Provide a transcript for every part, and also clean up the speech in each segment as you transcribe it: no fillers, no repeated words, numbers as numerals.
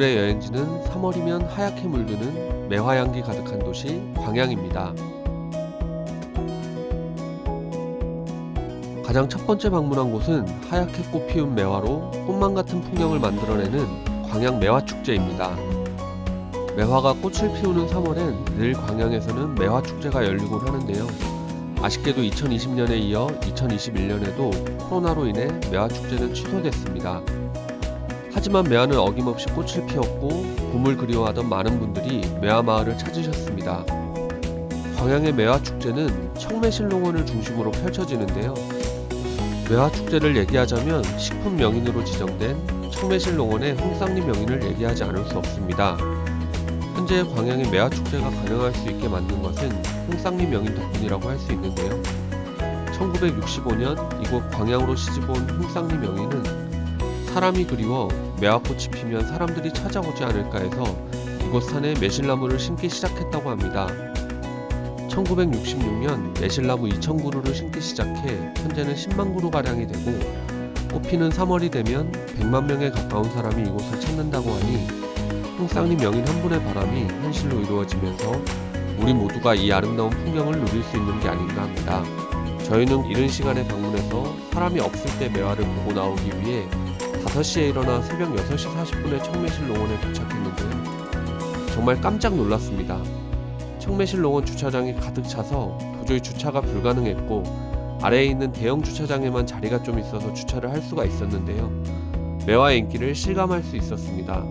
오늘의 여행지는 3월이면 하얗게 물드는 매화향기 가득한 도시 광양입니다. 가장 첫 번째 방문한 곳은 하얗게 꽃 피운 매화로 꽃망 같은 풍경을 만들어내는 광양 매화축제입니다. 매화가 꽃을 피우는 3월엔 늘 광양에서는 매화축제가 열리곤 하는데요. 아쉽게도 2020년에 이어 2021년에도 코로나로 인해 매화축제는 취소됐습니다. 하지만 매화는 어김없이 꽃을 피웠고 봄을 그리워하던 많은 분들이 매화마을을 찾으셨습니다. 광양의 매화축제는 청매실농원을 중심으로 펼쳐지는데요. 매화축제를 얘기하자면 식품 명인으로 지정된 청매실농원의 홍쌍리 명인을 얘기하지 않을 수 없습니다. 현재 광양의 매화축제가 가능할 수 있게 만든 것은 홍쌍리 명인 덕분이라고 할 수 있는데요. 1965년 이곳 광양으로 시집온 홍쌍리 명인은 사람이 그리워 매화꽃이 피면 사람들이 찾아오지 않을까 해서 이곳 산에 매실나무를 심기 시작했다고 합니다. 1966년 매실나무 2,000그루를 심기 시작해 현재는 10만 그루가량이 되고 꽃피는 3월이 되면 100만 명에 가까운 사람이 이곳을 찾는다고 하니 홍쌍리 명인 한 분의 바람이 현실로 이루어지면서 우리 모두가 이 아름다운 풍경을 누릴 수 있는 게 아닌가 합니다. 저희는 이른 시간에 방문해서 사람이 없을 때 매화를 보고 나오기 위해 5시에 일어나 새벽 6시 40분에 청매실농원에 도착했는데요. 정말 깜짝 놀랐습니다. 청매실농원 주차장이 가득 차서 도저히 주차가 불가능했고 아래에 있는 대형 주차장에만 자리가 좀 있어서 주차를 할 수가 있었는데요. 매화의 인기를 실감할 수 있었습니다.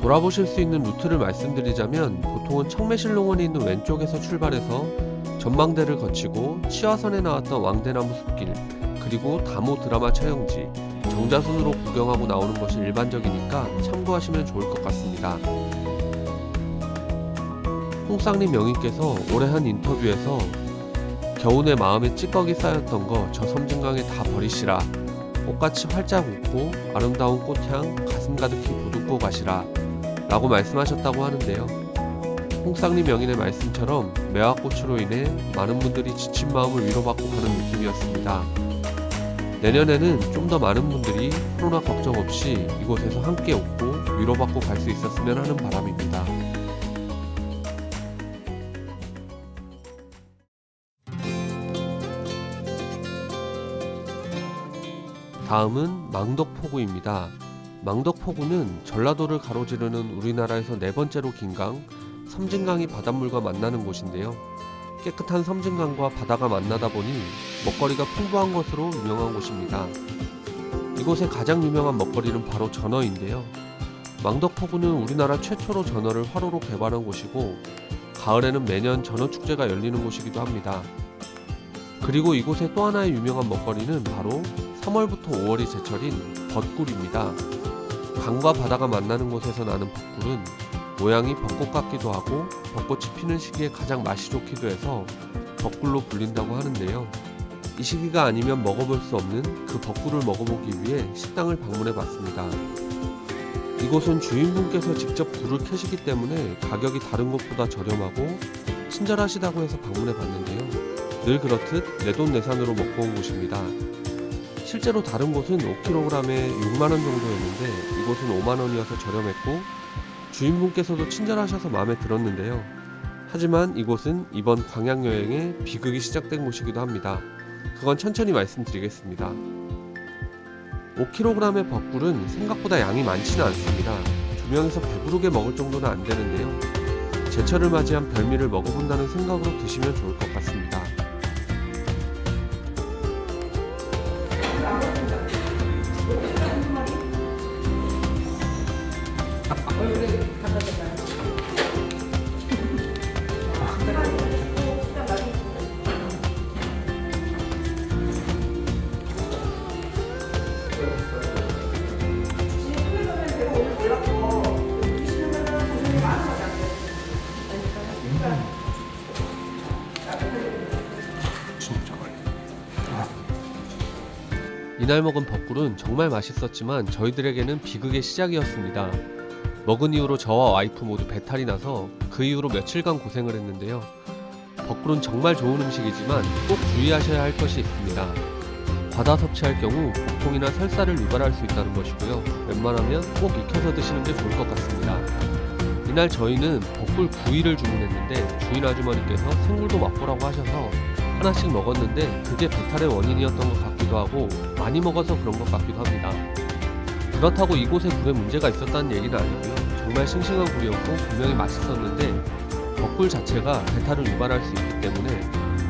돌아보실 수 있는 루트를 말씀드리자면 보통은 청매실농원이 있는 왼쪽에서 출발해서 전망대를 거치고 치화선에 나왔던 왕대나무 숲길 그리고 다모 드라마 촬영지 정자순으로 구경하고 나오는 것이 일반적이니까 참고하시면 좋을 것 같습니다. 홍쌍리 명인께서 올해 한 인터뷰에서 겨우내 마음에 찌꺼기 쌓였던 거 저 섬진강에 다 버리시라. 꽃같이 활짝 웃고 아름다운 꽃향 가슴 가득히 보듬고 가시라 라고 말씀하셨다고 하는데요. 홍쌍리 명인의 말씀처럼 매화꽃으로 인해 많은 분들이 지친 마음을 위로받고 가는 느낌이었습니다. 내년에는 좀 더 많은 분들이 코로나 걱정 없이 이곳에서 함께 웃고 위로받고 갈 수 있었으면 하는 바람입니다. 다음은 망덕포구입니다. 망덕포구는 전라도를 가로지르는 우리나라에서 네 번째로 긴 강, 섬진강이 바닷물과 만나는 곳인데요. 깨끗한 섬진강과 바다가 만나다 보니 먹거리가 풍부한 것으로 유명한 곳입니다. 이곳의 가장 유명한 먹거리는 바로 전어인데요. 망덕포구는 우리나라 최초로 전어를 화로로 개발한 곳이고 가을에는 매년 전어축제가 열리는 곳이기도 합니다. 그리고 이곳의 또 하나의 유명한 먹거리는 바로 3월부터 5월이 제철인 벚꿀입니다. 강과 바다가 만나는 곳에서 나는 벚꿀은 모양이 벚꽃 같기도 하고 벚꽃이 피는 시기에 가장 맛이 좋기도 해서 벚꿀로 불린다고 하는데요. 이 시기가 아니면 먹어볼 수 없는 그 벚꿀을 먹어보기 위해 식당을 방문해 봤습니다. 이곳은 주인분께서 직접 불을 켜시기 때문에 가격이 다른 곳보다 저렴하고 친절하시다고 해서 방문해 봤는데요. 늘 그렇듯 내돈내산으로 먹고 온 곳입니다. 실제로 다른 곳은 5kg에 6만원 정도였는데 이곳은 5만원이어서 저렴했고 주인분께서도 친절하셔서 마음에 들었는데요. 하지만 이곳은 이번 광양 여행의 비극이 시작된 곳이기도 합니다. 그건 천천히 말씀드리겠습니다. 5kg의 벚꿀은 생각보다 양이 많지는 않습니다. 2명이서 배부르게 먹을 정도는 안 되는데요. 제철을 맞이한 별미를 먹어본다는 생각으로 드시면 좋을 것 같습니다. 이날 먹은 벚꿀은 정말 맛있었지만 저희들에게는 비극의 시작이었습니다. 먹은 이후로 저와 와이프 모두 배탈이 나서 그 이후로 며칠간 고생을 했는데요. 벚꿀은 정말 좋은 음식이지만 꼭 주의하셔야 할 것이 있습니다. 과다 섭취할 경우 복통이나 설사를 유발할 수 있다는 것이고요. 웬만하면 꼭 익혀서 드시는 게 좋을 것 같습니다. 이날 저희는 벚굴 구이를 주문했는데 주인 아주머니께서 생굴도 맛보라고 하셔서 하나씩 먹었는데 그게 배탈의 원인이었던 것 같기도 하고 많이 먹어서 그런 것 같기도 합니다. 그렇다고 이곳에 굴에 문제가 있었다는 얘기는 아니고요. 정말 싱싱한 굴이었고 분명히 맛있었는데 벚굴 자체가 배탈을 유발할 수 있기 때문에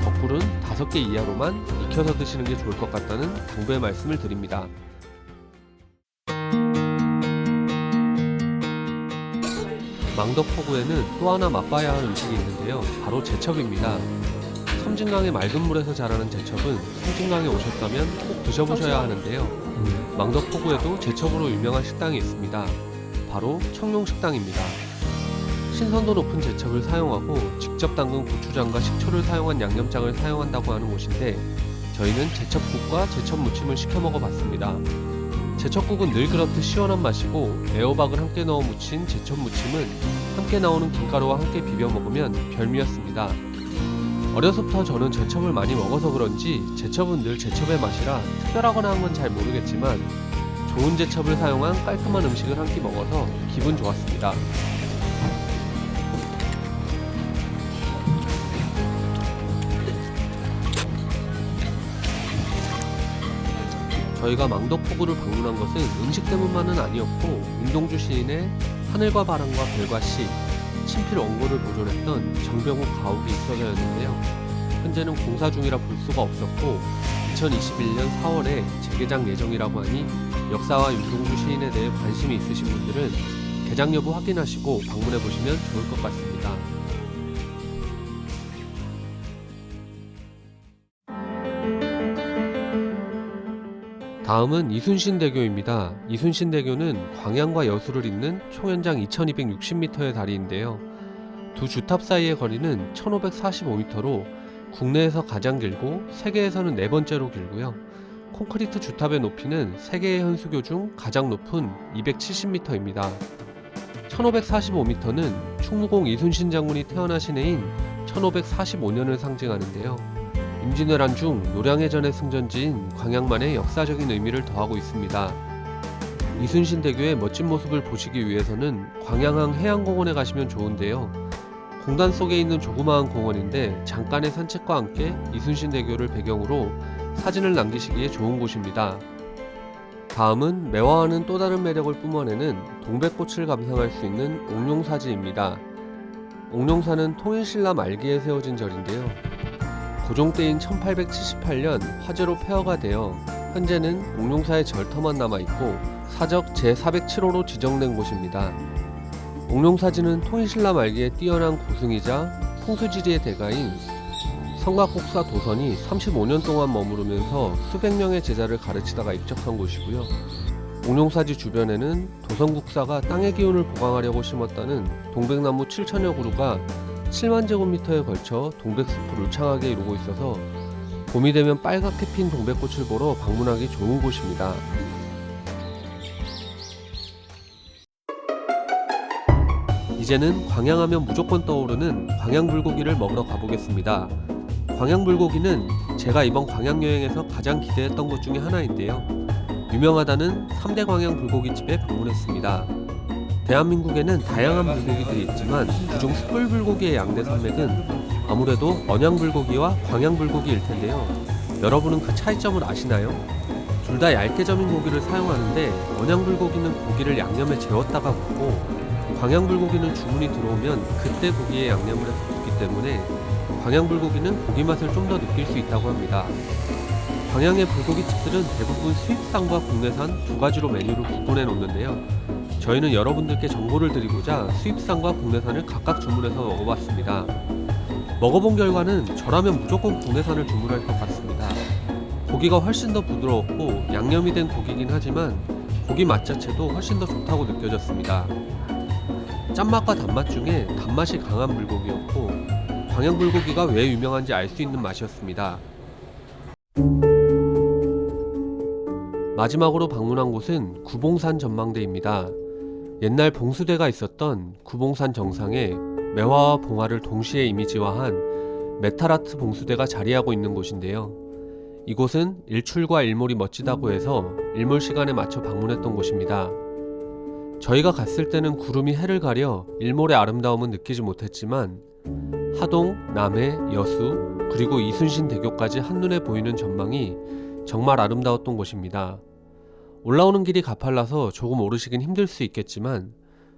벚굴은 5개 이하로만 익혀서 드시는 게 좋을 것 같다는 당부의 말씀을 드립니다. 망덕포구에는 또 하나 맛봐야 할 음식이 있는데요. 바로 제첩입니다. 섬진강의 맑은 물에서 자라는 제첩은 섬진강에 오셨다면 꼭 드셔보셔야 하는데요. 망덕포구에도 제첩으로 유명한 식당이 있습니다. 바로 청룡식당입니다. 신선도 높은 제첩을 사용하고 직접 담근 고추장과 식초를 사용한 양념장을 사용한다고 하는 곳인데 저희는 제첩국과 제첩무침을 시켜 먹어봤습니다. 제첩국은 늘 그렇듯 시원한 맛이고 애호박을 함께 넣어 무친 제첩무침은 함께 나오는 김가루와 함께 비벼 먹으면 별미였습니다. 어려서부터 저는 제첩을 많이 먹어서 그런지 제첩은 늘 제첩의 맛이라 특별하거나 한 건 잘 모르겠지만 좋은 제첩을 사용한 깔끔한 음식을 한 끼 먹어서 기분 좋았습니다. 저희가 망덕포구를 방문한 것은 음식 때문만은 아니었고 윤동주 시인의 하늘과 바람과 별과 씨, 친필 원고를 보존했던 정병욱 가옥이 있어서였는데요. 현재는 공사 중이라 볼 수가 없었고 2021년 4월에 재개장 예정이라고 하니 역사와 윤동주 시인에 대해 관심이 있으신 분들은 개장 여부 확인하시고 방문해 보시면 좋을 것 같습니다. 다음은 이순신대교입니다. 이순신대교는 광양과 여수를 잇는 총연장 2260m의 다리인데요. 두 주탑 사이의 거리는 1545m로 국내에서 가장 길고 세계에서는 4번째로 길고요. 콘크리트 주탑의 높이는 세계의 현수교 중 가장 높은 270m입니다. 1545m는 충무공 이순신 장군이 태어나신 해인 1545년을 상징하는데요. 임진왜란 중 노량해전의 승전지인 광양만의 역사적인 의미를 더하고 있습니다. 이순신대교의 멋진 모습을 보시기 위해서는 광양항 해양공원에 가시면 좋은데요. 공단 속에 있는 조그마한 공원인데 잠깐의 산책과 함께 이순신대교를 배경으로 사진을 남기시기에 좋은 곳입니다. 다음은 매화와는 또 다른 매력을 뿜어내는 동백꽃을 감상할 수 있는 옥룡사지입니다. 옥룡사는 통일신라 말기에 세워진 절인데요. 고종 때인 1878년 화재로 폐허가 되어 현재는 옥룡사의 절터만 남아있고 사적 제407호로 지정된 곳입니다. 옥룡사지는 통일신라 말기에 뛰어난 고승이자 풍수지리의 대가인 성곽국사 도선이 35년 동안 머무르면서 수백 명의 제자를 가르치다가 입적한 곳이고요. 옥룡사지 주변에는 도선국사가 땅의 기운을 보강하려고 심었다는 동백나무 7천여 그루가 7만 제곱미터에 걸쳐 동백숲을 울창하게 이루고 있어서 봄이 되면 빨갛게 핀 동백꽃을 보러 방문하기 좋은 곳입니다. 이제는 광양하면 무조건 떠오르는 광양불고기를 먹으러 가보겠습니다. 광양불고기는 제가 이번 광양여행에서 가장 기대했던 것 중에 하나인데요. 유명하다는 3대 광양불고기집에 방문했습니다. 대한민국에는 다양한 불고기들이 있지만 그중 숯불불고기의 양대 산맥은 아무래도 언양불고기와 광양불고기일 텐데요. 여러분은 그 차이점을 아시나요? 둘 다 얇게 점인 고기를 사용하는데 언양불고기는 고기를 양념에 재웠다가 굽고 광양불고기는 주문이 들어오면 그때 고기에 양념을 해서 굽기 때문에 광양불고기는 고기 맛을 좀 더 느낄 수 있다고 합니다. 광양의 불고기집들은 대부분 수입산과 국내산 두 가지로 메뉴를 구분해 놓는데요. 저희는 여러분들께 정보를 드리고자 수입산과 국내산을 각각 주문해서 먹어봤습니다. 먹어본 결과는 저라면 무조건 국내산을 주문할 것 같습니다. 고기가 훨씬 더 부드러웠고 양념이 된 고기긴 하지만 고기 맛 자체도 훨씬 더 좋다고 느껴졌습니다. 짠맛과 단맛 중에 단맛이 강한 불고기였고 광양불고기가 왜 유명한지 알 수 있는 맛이었습니다. 마지막으로 방문한 곳은 구봉산 전망대입니다. 옛날 봉수대가 있었던 구봉산 정상에 매화와 봉화를 동시에 이미지화한 메탈아트 봉수대가 자리하고 있는 곳인데요. 이곳은 일출과 일몰이 멋지다고 해서 일몰 시간에 맞춰 방문했던 곳입니다. 저희가 갔을 때는 구름이 해를 가려 일몰의 아름다움은 느끼지 못했지만 하동, 남해, 여수, 그리고 이순신 대교까지 한눈에 보이는 전망이 정말 아름다웠던 곳입니다. 올라오는 길이 가팔라서 조금 오르시긴 힘들 수 있겠지만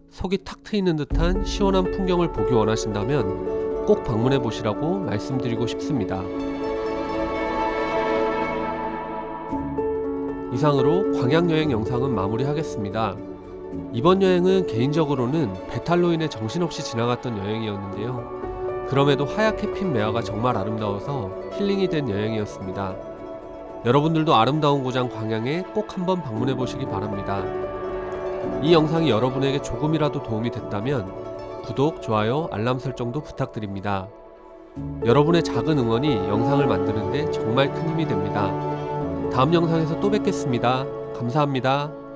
속이 탁 트이는 듯한 시원한 풍경을 보기 원하신다면 꼭 방문해 보시라고 말씀드리고 싶습니다. 이상으로 광양여행 영상은 마무리하겠습니다. 이번 여행은 개인적으로는 배탈로 인해 정신없이 지나갔던 여행이었는데요. 그럼에도 하얗게 핀 매화가 정말 아름다워서 힐링이 된 여행이었습니다. 여러분들도 아름다운 고장 광양에 꼭 한번 방문해 보시기 바랍니다. 이 영상이 여러분에게 조금이라도 도움이 됐다면 구독, 좋아요, 알람 설정도 부탁드립니다. 여러분의 작은 응원이 영상을 만드는데 정말 큰 힘이 됩니다. 다음 영상에서 또 뵙겠습니다. 감사합니다.